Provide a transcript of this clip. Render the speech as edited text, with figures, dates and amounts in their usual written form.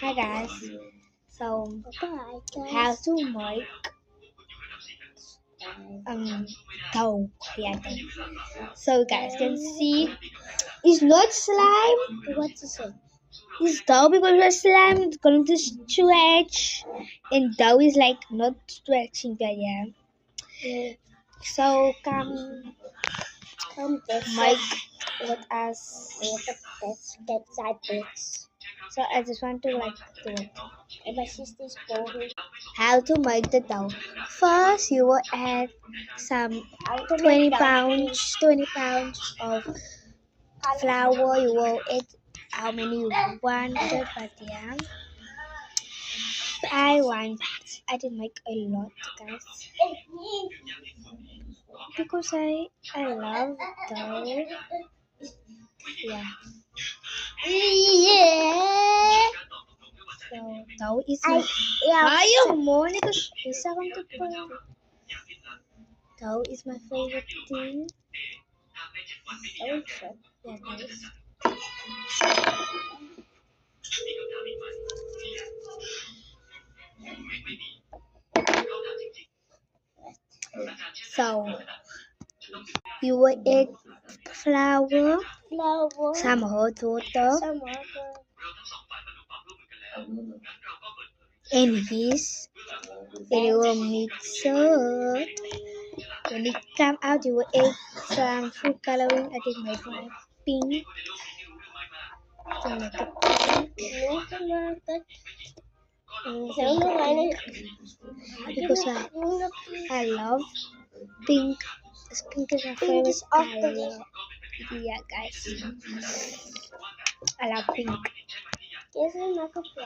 Hi guys. So Bye, how guys. to make dough? Yeah, dough. So guys can see it's not slime. What to say? It's dough because the slime is going to stretch, and dough is like not stretching. But yeah. Yeah, So come that's make with us. that's side bits. So I just want to like do it. And my sister's boring. How to make the dough? First, you will add some How to 20 make dumpling. pounds, 20 pounds of flour. You will add how many you wanted, but yeah, I did make a lot, guys, because I love dough. Yeah, Yeah. so dough is I my. yeah. Ayaw mo, hindi ko isa kang tagpang. Dough is my favorite thing. Don't show. Yeah, guys. So you will add flour, Flower. some hot water, Some water. and yeast, and you will mix it. When it come out, you will add some food coloring. I did make my pink to make it pink. Because I love pink. Pink is my Pink is favorite after color. Yeah, guys, I love pink.